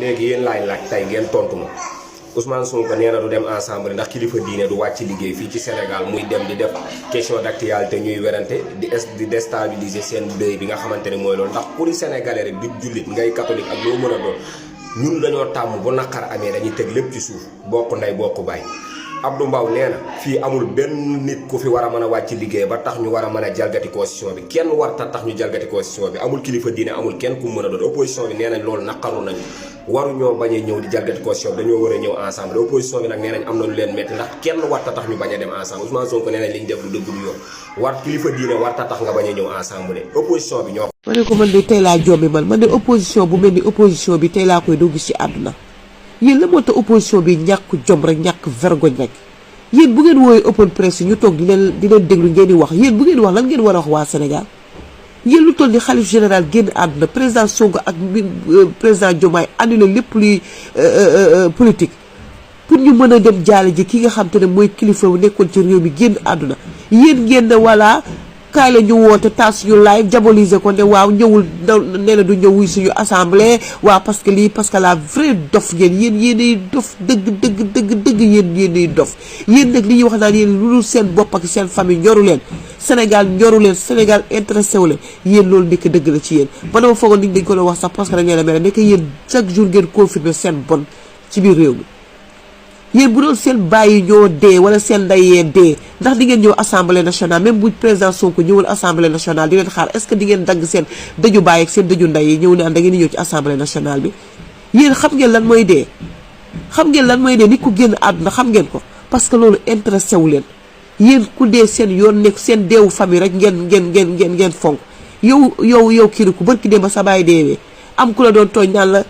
léegi yéen laay laaj tey ngeen tontu ma Ousmane Sonko nee na du dem ensemble ndax kilifa diine du wàcc liggéey fii ci Sénégal muy dem di def question d'actualité ñuy werante di déstabiliser seen béy bi nga xamante ne mooy loolu ndax pour sénégalais rek di jullit ngay catholique ak loo mën a doon ñun dañoo tàmm bu naqar amee dañuy teg lépp ci suuf bokk ndey bokk baay. Abdou Mbow nee na fii amul benn nit ku fi war a mën a wàcc liggéey ba tax ñu war a mën a jalgati constitution bi kenn war tax ñu jalgati constitution bi amul kilifa diine amul kenn ku mën a doon opposition bi nee nañ loolu naqaru nañu waruñoo bañ a ñëw di jalgati constitution bi dañoo war a ñëw ensemble opposition bi nag nee nañ am na lu leen metti ndax kenn war tax ñu bañ a dem ensemble Ousmane Sonko nee nañ li ñu def lu dëgg lu yoon war kilifa diine war tax nga bañ a ñëw ensemble opposition bi ñoo ma ne ko man de tey laa jombi man de opposition bu mel ni opposition bi tey laa koy doo gis ci àdduna yéen la moo tax opposition bi ñàkk jom rek ñàkk vergogne rek yéen bu ngeen wooyee open press ñu toog di leen déglu ngeen di wax yéen bu ngeen wax lan ngeen war a wax waa Sénégal yéen lu toll ni xalif général génn àdduna président Sonko ak président Diomaye annulé lépp luy politique pour ñu mën a dem jaale ji ki nga xam te ne mooy kilifa bu nekkoon ci réew mi génn àdduna yéen ngeen ne voilà kaay la ñu woote taas suñu live diaboliser ko ne waaw ñëwul nee na du ñëw wuy suñu assemblée waaw parce que lii parce que la vraie dof ngeen yéenay dof dëgg yéenay dof yéen nag li ñuy wax naan yéen lu dul seen bopp ak seen famille ñoru leen Sénégal intéressé wu leen yéen loolu nekk dëgg la ci yéen ba dama foogoon nit dañ ko doon wax sax parce que dañ leen a mere nekk yéen chaque jour ngeen confirmer seen bon ci biir réew mi yéen bu doon seen bàyyi ñoo dee wala seen ndeyee dee ndax di ngeen ñëw assemblée nationale même bu président Sonko ñëwul assemblée nationale di leen xaar est-ce que di ngeen dagg seen dëju bàyyi ak seen dëju ndey yi ñëw ne da ngeen di ñëw ci assemblée nationale bi yéen xam ngeen lan mooy dee nit ku génn àdduna xam ngeen ko parce que loolu intéressé wu leen yéen ku dee seen yoon nekk seen deewu famille rek ngeen fonk yow kiriku barki dee ba sa bàyyi deewee am ku la doon tooñ naan la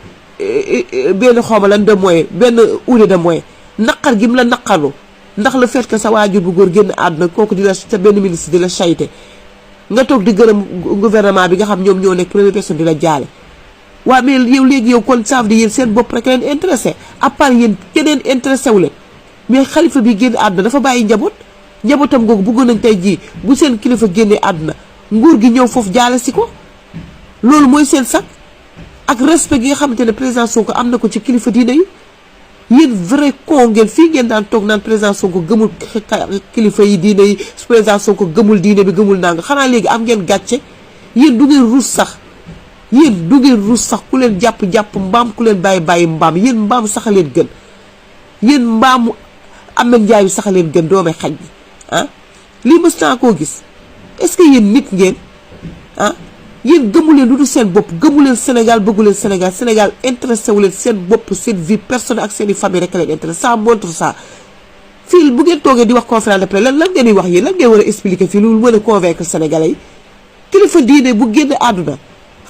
benn xawma lan de moyen benn ude de moyen naqar gi mu la naqaru ndax le fait que sa waajur bu góor génn àdduna kooku di la sa benn ministre di la sayte nga toog di gërëm gouvernement bi nga xam ñoom ñoo nekk première personne di la jaale waaw mais yow léegi yow kon saaf di yéen seen bopp rek leen intéressé à part yéen keneen intéressé wu leen mais xalifa bi génn àdduna dafa bàyyi njabootam googu bëggoon nañ tey jii bu seen kilifa génnee àdduna nguur gi ñëw foofu jaale si ko loolu mooy seen sax ak respect gi nga xamante ne président Sonko am na ko ci kilifa diine yi yéen vrai con ngeen fii ngeen daan toog naan président Sonko gëmul kilifa yi diine yi président Sonko gëmul diine bi gëmul nanga xanaa léegi am ngeen gàcce yéen du ngeen rus sax ku leen jàpp mbaam ku leen bàyyi mbaam yéen mbaam sax a leen gën yéen mbaamu Ahmed Ndiaye bi sax a leen gën doome xaj bi lii mës naa koo gis est-ce que yéen nit ngeen yéen gëmu leen lu dul seen bopp gëmu leen Sénégal bëggu leen Sénégal intéressé wu leen seen bopp seen vie personnelle ak seen i famille rek leen intéressé ça montre ça fii bu ngeen toogee di wax conférence de presse lan ngeen di wax yéen lan ngeen war a expliquer fii lu mën a convaincre Sénégalais yi kilifa diine bu génn àdduna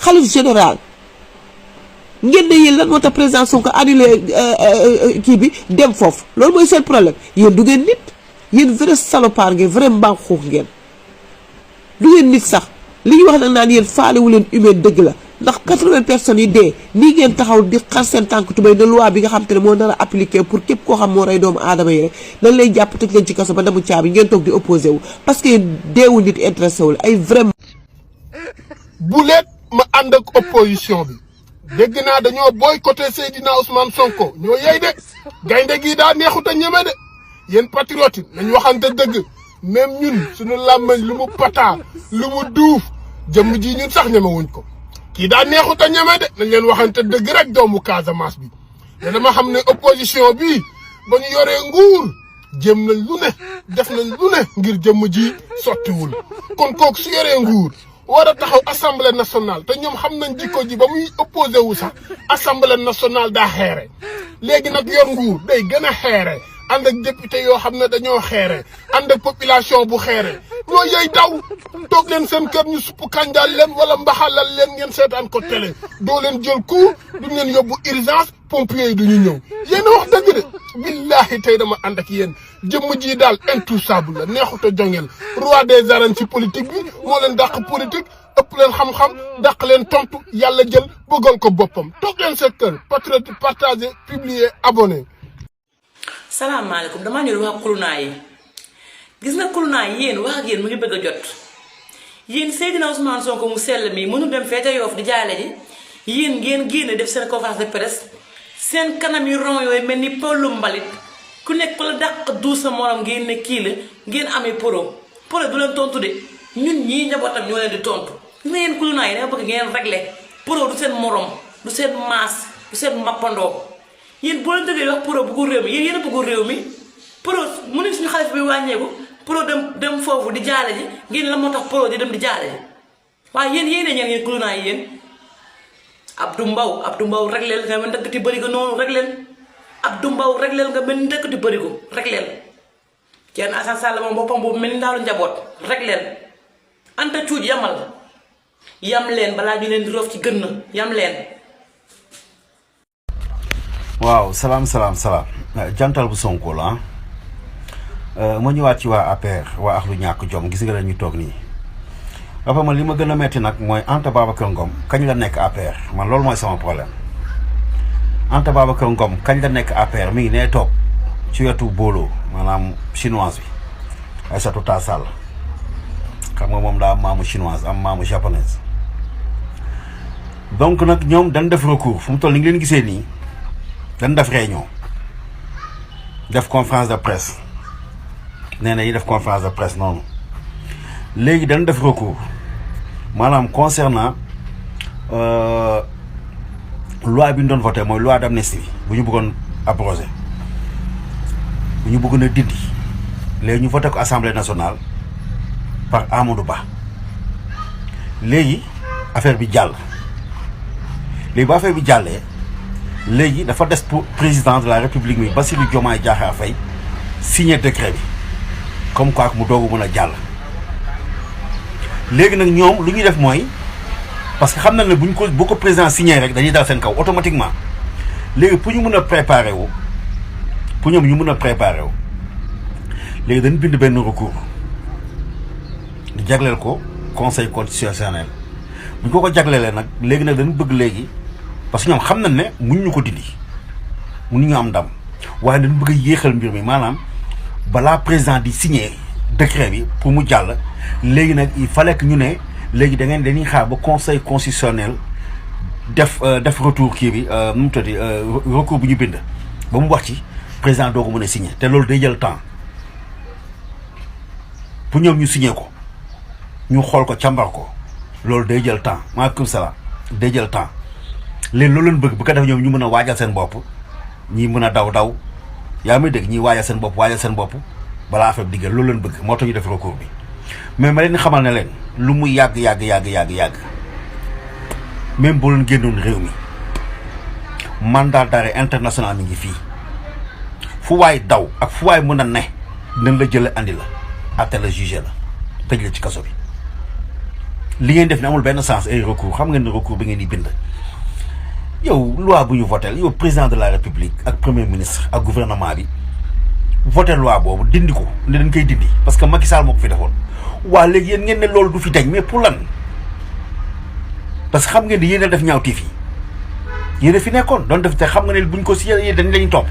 xalif général ngeen ne yéen lan moo tax président Sonko annulé kii bi dem foofu loolu mooy seen problème yéen du ngeen nit yéen vrai salopard ngeen vrai mbaam xuux ngeen du ngeen nit sax li ñu wax nag naan yéen faalewu leen humain dëgg la ndax 80 personnes yi dee nii ngeen taxaw di xar seen tànk tubéy na loi bi nga xam te ne moo nar a appliqué pour képp koo xam moo rey doomu aadama yi rek dañ lay jàpp tëj leen ci kaso ba damu caabi ngeen toog di opposé wu parce que deewu nit intéressé wu la ay vraiment bu leet ma ànd ak opposition bi dégg naa dañoo boycotté Seydina Ousmane Sonko ñoo yey de gaynde gii daa neexut a ñeme de yéen patriote yi nañ waxante dëgg même ñun suñu làmmañ lu mu pataa lu mu duuf jëmm ji ñun sax ñemewuñ ko kii daa neexut a ñeme de nañ leen waxante dëgg rek doomu Casamance bi te dama xam ne opposition bi ba ñu yoree nguur jëm nañ lu ne def nañ lu ne ngir jëmm ji sottiwul kon kooku su yoree nguur war a taxaw assemblée nationale te ñoom xam nañ jikko ji ba muy opposé wu sax assemblée nationale daa xeere léegi nag yor nguur day gën a xeere ànd ak député yoo xam ne dañoo xeere ànd ak population bu xeere ñoo yey daw toog leen seen kër ñu supp kànjaal leen wala mbaxalal leen ngeen seetaan ko télé doo leen jël coup duñ leen yóbbu urgence pompiers yi duñu ñëw yéen a wax dëgg de billahi tey dama ànd ak yéen jëmm ji daal intouchable la neexut a jongeel roi des arènes ci politique bi moo leen dàq politique ëpp leen xam-xam dàq leen tontu yàlla jël bëggal ko boppam toog leen seen kër patriote partager publier abonné. salaamaaleykum damaa ñëw wax kulunaa yi gis nga kulunaa yi yéen wax ak yéen mu ngi bëgg a jot yéen Seydina Ousmane Sonko mu sell mi mënu dem fee ca Yoff di jaale ji yéen ngeen génn def seen conférence de presse seen kanam yu ron yooyu mel ni pëllu mbalit ku nekk ku la dàq du sa morom ngeen ne kii la ngeen amee pro du leen tontu de ñun ñii njabootam ñoo leen di tontu gis nga yéen kulunaa yi danga bëgg ngeen régler pro du seen morom du seen maas du seen mappandoo yéen boo leen dëggee wax pro bëggu réew mi yéen a bëggu réew mi pro mu ne suñu xaalis bi wàññeeku pro dem foofu di jaale ji ngeen la moo tax pro di dem di jaale ji waaye yéen ñeen kulunaa yi yéen Abdou Mbow régleel nga mel ndëkkati bëri ko noonu régleel Abdou Mbow régleel nga mel ndëkkati bëri ko régleel Thierno Assane Sall moom boppam boobu mel ni ndaalu njaboot régleel Anta Cuuj yam leen balaa ñu leen di roof ci gën na yam leen. waaw salaam jantal bu Sonko la ma ñëwaat ci waa APR waa Axlu Ñàkk Jom gis nga leen ñu toog nii dafa man li ma gën a metti nag mooy Anta Babacar Ngom kañ la nekk APR man loolu mooy sama problème Anta Babacar Ngom kañ la nekk APR mi ngi nee toog ci wetu booloo maanaam chinoise bi Aïssatou Tall Sall xam nga moom daa am maamu chinoise am maamu japonaise donc nag ñoom dañ def recours fu mu toll ni ngi leen gisee nii dañ def réunion def conférence de presse nee na yi def conférence de presse noonu léegi dañ def recours maanaam concernant loi bi ñu doon voté mooy loi d'amnistie bu ñu bëggoon abrogé bu ñu bëggoon a dindi léegi ñu voté ko assemblée nationale par Amadou Ba léegi affaire bi jàll léegi ba affaire bi jàllee léegi dafa des pour président de la république mi Bassirou Diomaye Diakhar Faye signé décret bi comme quoi mu doogu mën a jàll léegi nag ñoom lu ñuy def mooy parce que xam na ne bu ko président signé rek dañuy dal seen kaw automatiquement léegi pour ñu mën a préparer wu pour ñoom ñu mën a préparer wu léegi dañu bind benn recours di jagleel ko conseil constitutionnel bu ñu ko jagleelee nag léegi nag dañu bëgg léegi parce que ñoom xam nañ ne mënuñu ko dindi mënuñu am ndam waaye dañu bëgg a yéexal mbir mi maanaam balaa président di signé décret bi pour mu jàll léegi nag il fallait que ñu ne léegi dañuy xaar ba conseil constitutionnel def retour kii bi nu mu tuddati recours bu ñu bind ba mu wax ci président doo ko mën a signé te loolu day jël temps pour ñoom ñu signé ko ñu xool ko càmbar ko loolu day jël temps maaleykum salaam day jël temps léegi loolu leen bëgg bu ko def ñoom ñu mën a waajal seen bopp ñii mën a daw yaa may dégg ñii waajal seen bopp balaa affaire bi diggal loolu leen bëgg moo tax ñu def recours bi mais ma leen xamal ne leen lu mu yàgg même boo leen génnoon réew mi mandat d'arrêt international mi ngi fii fu waay daw ak fu waay mën a ne dinañ la jële andi la àtte la jugé la tëj la ci kaso bi li ngeen def ne amul benn sens ay recours xam ngeen ne recours bi ngeen di bind yow loi bu ñu voté yow président de la république ak premier ministre ak gouvernement bi voté loi boobu dindi ko ne dañ koy dindi parce que Macky Sall moo ko fi defoon waa léegi yéen ngeen ne loolu du fi dañ mais pour lan parce que xam ngeen ni yéen a def ñaawteef yi yéen a fi nekkoon doon def te xam nga ne buñ ko si yéen dañ lañu topp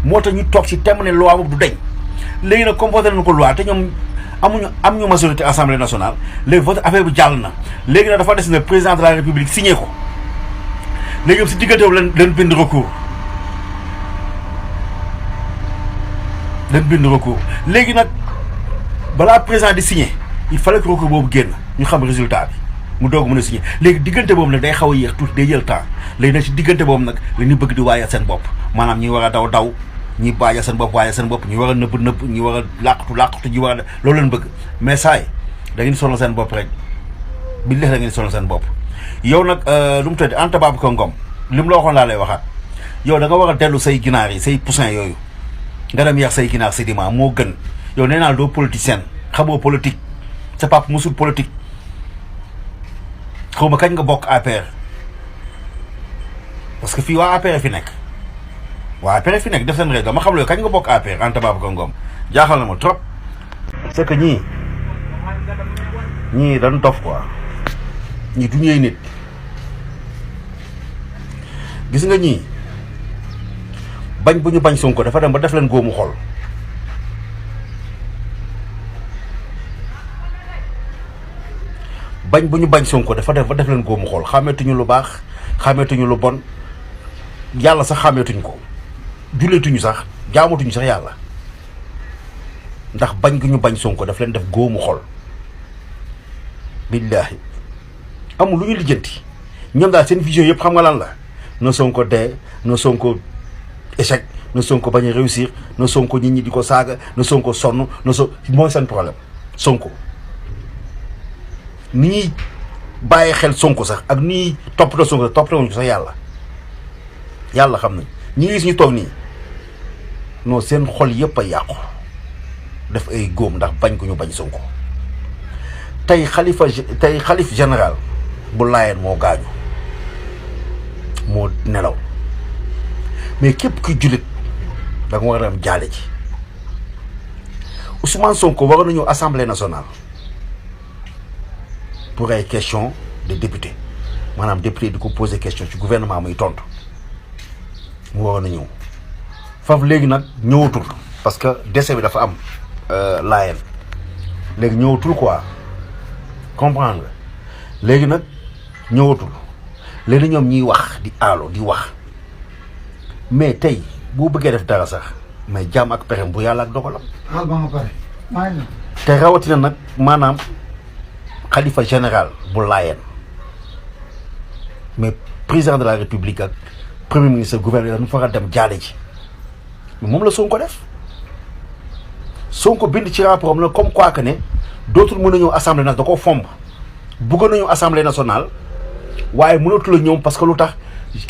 moo tax ñu toog ci thème ne loi boobu du dañ léegi nag comme voté nañu ko loi te ñoom am ñu majorité assemblée nationale léegi vote affaire bi jàll na léegi nag dafa des na président de la république signé ko léegi si diggante boobu leen bind recours léegi nag balaa président di signé il fallait que recours boobu génn ñu xam résultat bi mu doog mën a signé léegi diggante boobu nag day xaw a yéex tuuti day jël temps léegi nag si diggante boobu nag la ñu bëgg di waajal seen bopp maanaam ñi war a daw ñi waajal seen bopp ñi war a nëbb ñi war a làqatu ñi war a loolu leen bëgg mais saay da ngeen sonal seen bopp rek bi leex da ngeen sonal seen bopp yow nag lu mu tudd Anta Babacar Ngom li mu la waxoon laa lay waxaat yow da nga war a dellu say ginaar yi say poussin yooyu nga dem yar say ginaar sédiment moo gën yow nee naa doo politicien xamoo politique sa papa musul politique xaw ma kañ nga bokk APR parce que fii waa APR fi nekk def seen réew dama xam la kañ nga bokk APR Anta Babacar Ngom jaaxal na ma trop c'est que ñii dañ dof quoi ñii du ñuy nit gis nga ñii bañ bu ñu bañ Sonko dafa dem ba def leen góomu xol bañ bu ñu bañ Sonko dafa def ba def leen góomu xol xàmmeetuñu lu baax xàmmeetuñu lu bon yàlla sax xàmmeetuñ ko julleetuñu sax jaamatuñu sax yàlla ndax bañ gi ñu bañ Sonko daf leen def góomu xol billaahi amul lu ñu lijjanti ñoom daal seen vision yëpp xam nga lan la na Sonko dee na Sonko échec na Sonko bañ a réussir na Sonko nit ñi di ko saaga na Sonko sonn na mooy seen problème Sonko ni ñuy bàyyi xel Sonko sax ak ni ñuy toppatoo Sonko sax toppatoo wuñ ko sax yàlla xam nañ ñi gis ñu toog nii non seen xol yëpp a yàqu def ay góom ndax bañ ko ñu bañ Sonko tey xalif général bu Laayeen moo gaañu moo nelaw mais képp kuy jullit da nga war a dem jaale ji Ousmane Sonko war nañu assemblée nationale pour ay question de député maanaam député di ko poser question ci gouvernement muy tontu mu war na ñëw foofu léegi nag ñëwatul parce que décès bi dafa am Laayeen léegi ñëwatul quoi comprendre nga léegi nag ñëwatul léegi ñoom ñiy wax di aalo di wax mais tey boo bëggee def dara sax mais jàmm ak pexem bu yàlla ak dogalam te rawatina nag maanaam xalifa général bu Laayeen mais président de la république ak premier ministre gouverneur dañu fa a dem jaale ji mais moom la Sonko def Sonko bind ci rapport am na comme quoi que ne dootul mën a ñëw assemblée nationale da ko fomb bëggoon nañu assemblée nationale waaye mënatul a ñëw parce que lu tax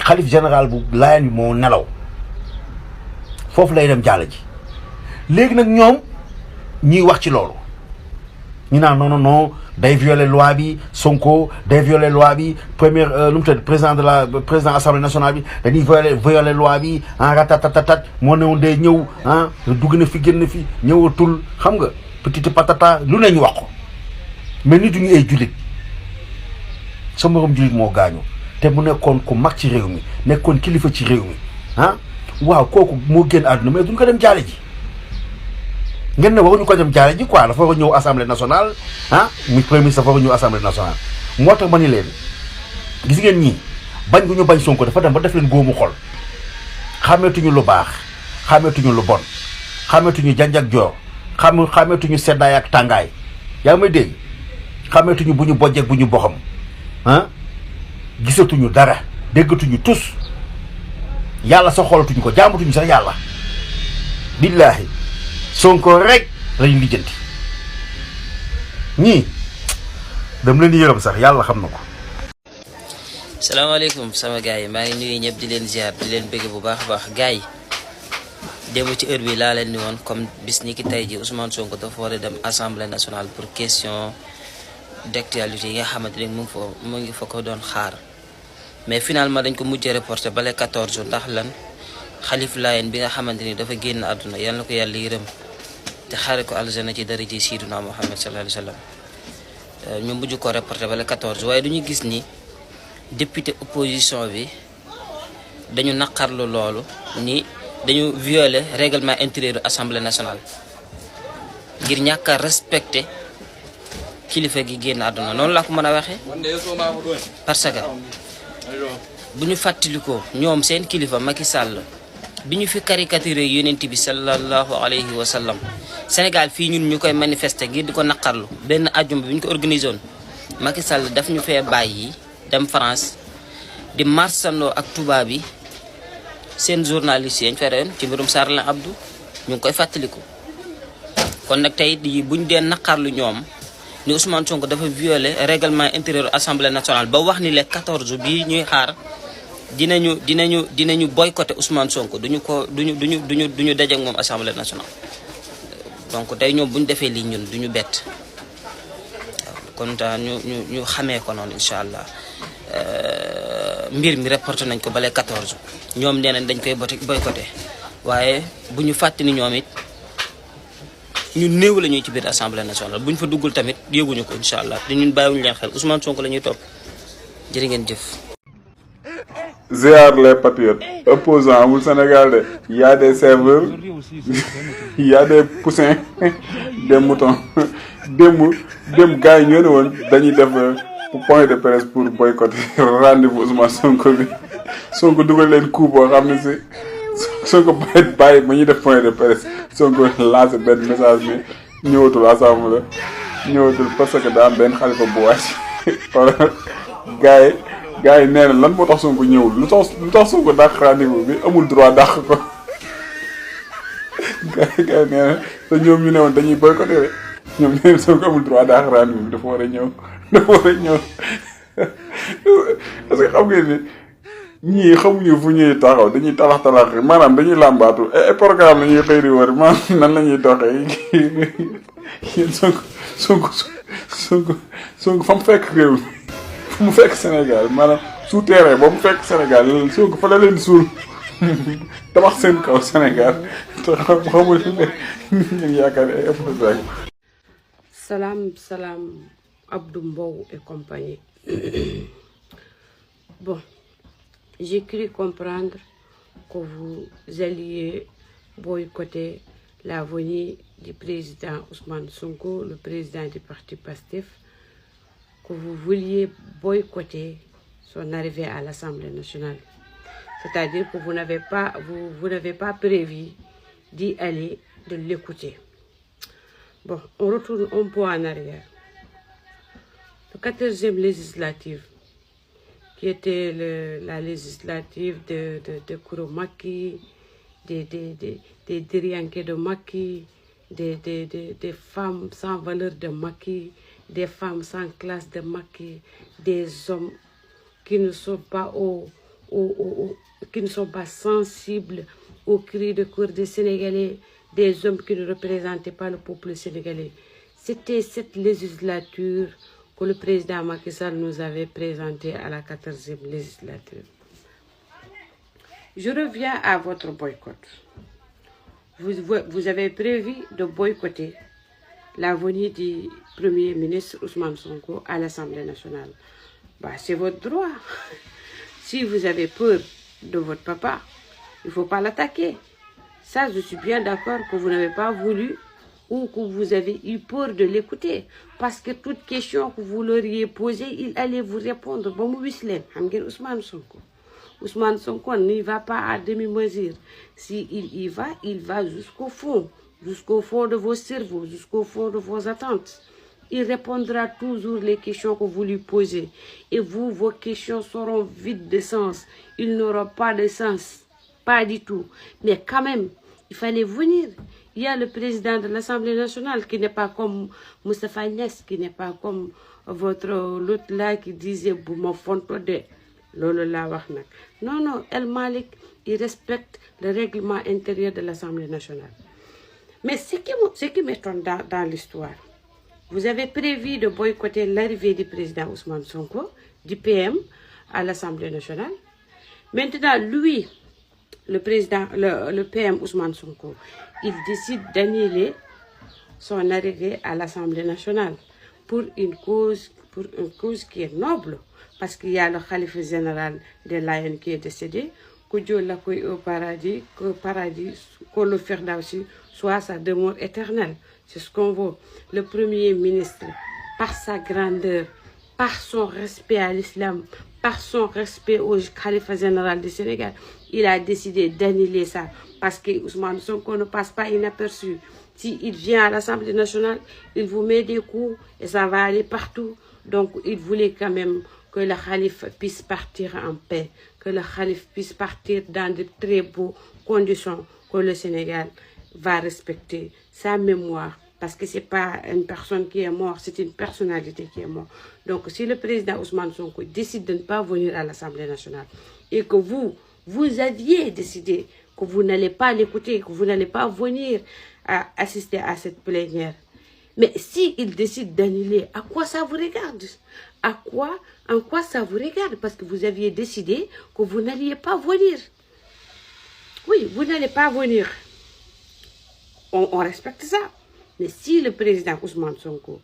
xalif général bu Laayeen bi moo nelaw foofu lay dem jaale ji léegi nag ñoom ñuy wax ci loolu ñu naan non day violer loi bi Sonko day violer loi bi premier nu mu tudd président assemblée nationale bi dañuy violer loi bi en ratatatatat moo newoon day ñëw dugg na fi génn fi ñëwatul xam nga petite patata lu ne ñu wax ko mais nit ñu ay jullit sa morom jullit moo gaañu te mu nekkoon ku mag ci réew mi nekkoon kilifa ci réew mi waaw kooku moo génn àdduna mais duñ ko dem jaale ji ngeen ne waruñu ko dem jaale ji quoi dafa war a ñëw assemblée nationale muy premier ministre dafa war a ñëw assemblée nationale moo tax ma ni leen gis ngeen ñii bañ gu ñu bañ Sonko dafa dem ba def leen góomu xol xàmmeetuñu lu baax xàmmeetuñu lu bon xàmmeetuñu janj ak joor xàmmeetuñu seddaay ak tàngaay yaa may dégg xàmmeetuñu bu ñu bojjeek bu ñu boxam gisatuñu dara déggatuñu tus yàlla sa xoolatuñu ko jaamatuñu sax yàlla billaahi Sonko rek lañu lijjanti ñii dam leen di yërëm sax yàlla xam na ko. salaamaaleykum sama gars yi maa ngi nuyu ñëpp di leen ziar di leen bëgg bu baax a baax gars yi démb ci heure bi laa leen ni woon comme bis ni ki tey ji Ousmane Sonko dafa war a dem assemblée nationale pour question d'actualité yi nga xamante ni mu ngi fa ko doon xaar mais finalement dañ ko mujjee reporté bale 14 ndax lan xalif Laayeen bi nga xamante ni dafa génn àdduna yal na ko yàlla yërëm te xaare ko aljana ci daraja Sayyidina Muhammad sallallahu alayhi wa sallam ñu mujj ko reporté bale 14 waaye duñu gis ni député opposition bi dañu naqarlu loolu ni dañu violer règlement intérieur assemblée nationale ngir ñàkk a respecté kilifa gi génn àdduna noonu laa ko mën a waxee parce que bu ñu fàttalikoo ñoom seen kilifa Macky Sall bi ñu fi caricaturé yonent bi sallallahu alayhi wa sallam Sénégal fii ñun ñu koy manifester ngir di ko naqarlu benn ajjuma bi ñu ko organisé woon Macky Sall daf ñu fee bàyyi dem France di marsandoo ak tubaab yi seen journaliste yañ fa reyoon ci mbirum Charlie Hebdo ñu ngi koy fàttaliku kon nag tey buñ dee naqarlu ñoom ni Ousmane Sonko dafa violé règlement intérieur assemblée nationale ba wax ni les 14 bii ñuy xaar dinañu boycotté Ousmane Sonko duñu daje ak moom assemblée nationale donc tey ñoom buñ defee lii ñun duñu bett kon ñu xamee ko noonu incha allah mbir mi reporté nañ ko bale 14 ñoom nee nañ dañ koy boycotté waaye bu ñu fàtte ni ñoom it ñu néew la ñuy ci biir assemblée nationale bu ñu fa duggul tamit yëguñu ko incha allah te ñun bàyyiwuñu leen xel Ousmane Sonko la ñuy topp jërë ngeen jëf. Ziar les patriotes opposants amul Sénégal de y a des serveurs y a des poussins des moutons démb gars yi ñoo ne woon dañuy def point de presse pour boycotter rendez-vous Ousmane Sonko bi Sonko dugal leen coup boo xam ne si Sonko bàyyi ba ñuy def point de presse Sonko lancé benn message mais ñëwatul assemblée ñëwatul parce que daa am benn xalifa bu wàcc wala gars yi nee na lan moo tax Sonko ñëwul lu tax Sonko dàq rendez-vous bi amul droit dàq ko gars yi nee na te ñoom ñu ne woon dañuy boycotté rek ñoom nee na Sonko amul droit dàq rendez-vous bi dafa war a ñëw parce que xam ngeen ni ñii xamuñu fu ñuy taxaw dañuy talax maanaam dañuy làmbaatu ay programme la ñuy xëy di wër maanaam nan la ñuy doxee yéen Sonko fa mu fekk réew mi fu mu fekk Sénégal maanaam souterrain ba mu fekk Sénégal Sonko fa la leen suul tabax seen kaw Sénégal te xamul ne ñu yaakaar ne ay opposants. Salam Abdou Mbow et compagnie. Bon, j'ai cru comprendre que vous alliez boycotter la venue du président Ousmane Sonko, le président du parti PASTEF, que vous vouliez boycotter son arrivée à l'Assemblée nationale. C'est-à-dire que vous n'avez pas prévu d'y aller, de l'écouter. Bon, on retourne un peu en arrière. La 14e législative, qui était la législative de Kouromaki, des Dirianké de Maki, des femmes sans valeur de Maki, des femmes sans classe de Maki, des hommes qui ne sont pas qui ne sont pas sensibles aux cris de cœur des Sénégalais, des hommes qui ne représentaient pas le peuple sénégalais. C'était cette législature que le président Macky Sall nous avait présentée à la 14e législature. Je reviens à votre boycott. Vous avez prévu de boycotter la venue du Premier ministre Ousmane Sonko à l'Assemblée nationale. Bah, c'est votre droit. Si vous avez peur de votre papa, il ne faut pas l'attaquer. Ça, je suis bien d'accord que vous n'avez pas voulu ou que vous avez eu peur de l'écouter. Parce que toute question que vous l'auriez posée, il allait vous répondre. Bon, Ousmane Sonko. Ousmane Sonko n'y va pas à demi-mesure. S'il y va, il va jusqu'au fond de vos cerveaux, jusqu'au fond de vos attentes. Il répondra toujours les questions que vous lui posez. Et vous, vos questions seront vides de sens. Ils n'auront pas de sens. Pas du tout. Mais quand même, il fallait venir. Il y a le président de l'Assemblée nationale qui n'est pas comme Moustapha Niasse, qui n'est pas comme l'autre là qui disait « Bouma Fontode ». Non, El Malik, il respecte le règlement intérieur de l'Assemblée nationale. Mais ce qui m'étonne dans l'histoire, vous avez prévu de boycotter l'arrivée du président Ousmane Sonko, du PM, à l'Assemblée nationale. Maintenant, lui, le PM Ousmane Sonko, il décide d'annuler son arrivée à l'Assemblée nationale pour une cause qui est noble. Parce qu'il y a le khalife général de l'AN qui est décédé, que Dieu l'accueille au paradis, que le Firdausi soit sa demeure éternelle. C'est ce qu'on veut. Le Premier ministre, par sa grandeur, par son respect à l'islam, par son respect au khalife général du Sénégal, il a décidé d'annuler ça. Parce que Ousmane Sonko ne passe pas inaperçu. S'il vient à l'Assemblée nationale, il vous met des coups et ça va aller partout. Donc il voulait quand même que le khalife puisse partir en paix, que le khalife puisse partir dans de très beaux conditions, que le Sénégal va respecter sa mémoire. Parce que ce n'est pas une personne qui est morte, c'est une personnalité qui est morte. Donc si le président Ousmane Sonko décide de ne pas venir à l'Assemblée nationale et que vous aviez décidé que vous n'allez pas l'écouter, que vous n'allez pas venir assister à cette plénière, mais s'il décide d'annuler, à quoi ça vous regarde? En quoi ça vous regarde? Parce que vous aviez décidé que vous n'alliez pas venir. Oui, vous n'allez pas venir. On respecte ça. Mais si le président Ousmane Sonko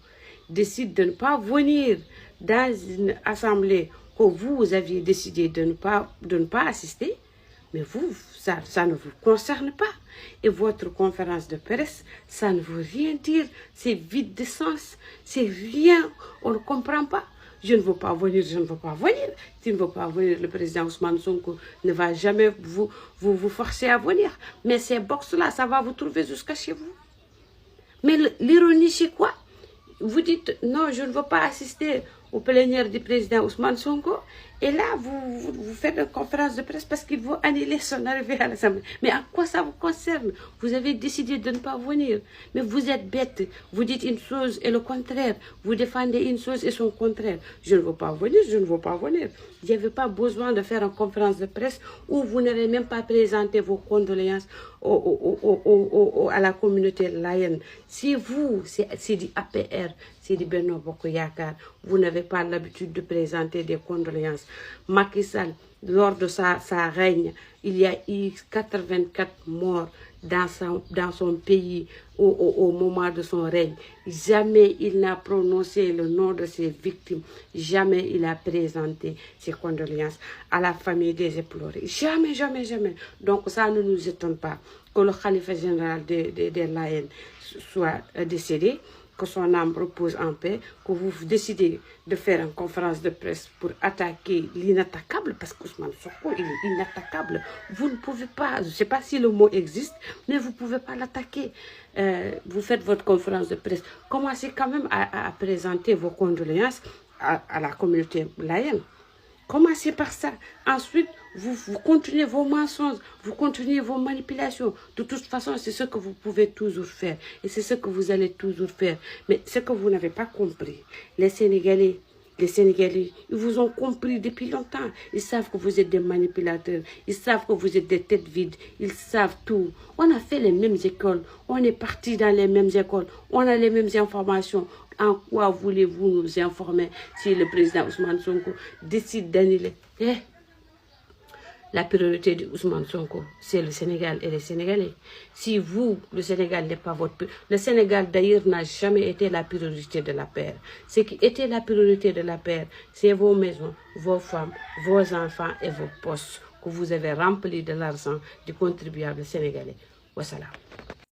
décide de ne pas venir dans une assemblée que vous aviez décidé de ne pas assister, mais vous, ça ne vous concerne pas. Et votre conférence de presse, ça ne veut rien dire. C'est vide de sens. C'est rien. On ne comprend pas. je ne veux pas venir, je ne veux pas venir. Tu ne veux pas venir, le président Ousmane Sonko ne va jamais vous forcer à venir. Mais ces box-là, ça va vous trouver jusqu'à chez vous. Mais l'ironie, c'est quoi? Vous dites, non, je ne veux pas assister aux plénières du président Ousmane Sonko. Et là, vous faites une conférence de presse parce qu'il veut annuler son arrivée à l'Assemblée. Mais à quoi ça vous concerne? Vous avez décidé de ne pas venir. Mais vous êtes bête. Vous dites une chose et le contraire. Vous défendez une chose et son contraire. Je ne veux pas venir, je ne veux pas venir. Il n'y avait pas besoin de faire une conférence de presse où vous n'avez même pas présenté vos condoléances à la communauté Layène. Si vous, c'est du APR, c'est du Benno Bokk Yakaar, vous n'avez pas l'habitude de présenter des condoléances. Macky Sall, lors de sa règne, il y a eu 84 morts dans son pays au moment de son règne. Jamais il n'a prononcé le nom de ses victimes. Jamais il a présenté ses condoléances à la famille des éplorés. Jamais, jamais, jamais. Donc ça ne nous étonne pas que le khalife général des Layènes soit décédé, que son âme repose en paix, que vous décidez de faire une conférence de presse pour attaquer l'inattaquable, parce qu'Ousmane Sonko, il est inattaquable. Vous ne pouvez pas, je ne sais pas si le mot existe, mais vous ne pouvez pas l'attaquer. Vous faites votre conférence de presse. Commencez quand même à présenter vos condoléances à la communauté Layène. Commencez par ça. Ensuite, vous continuez vos mensonges, vous continuez vos manipulations. De toute façon, c'est ce que vous pouvez toujours faire. Et c'est ce que vous allez toujours faire. Mais ce que vous n'avez pas compris, les Sénégalais, ils vous ont compris depuis longtemps. Ils savent que vous êtes des manipulateurs. Ils savent que vous êtes des têtes vides. Ils savent tout. On a fait les mêmes écoles. On est parti dans les mêmes écoles. On a les mêmes informations. En quoi voulez-vous nous informer si le président Ousmane Sonko décide d'annuler? La priorité de Ousmane Sonko, c'est le Sénégal et les Sénégalais. Si vous, le Sénégal n'est pas votre priorité, le Sénégal d'ailleurs n'a jamais été la priorité de la paix. Ce qui était la priorité de la paix, c'est vos maisons, vos femmes, vos enfants et vos postes que vous avez remplis de l'argent du contribuable sénégalais. Wassalam.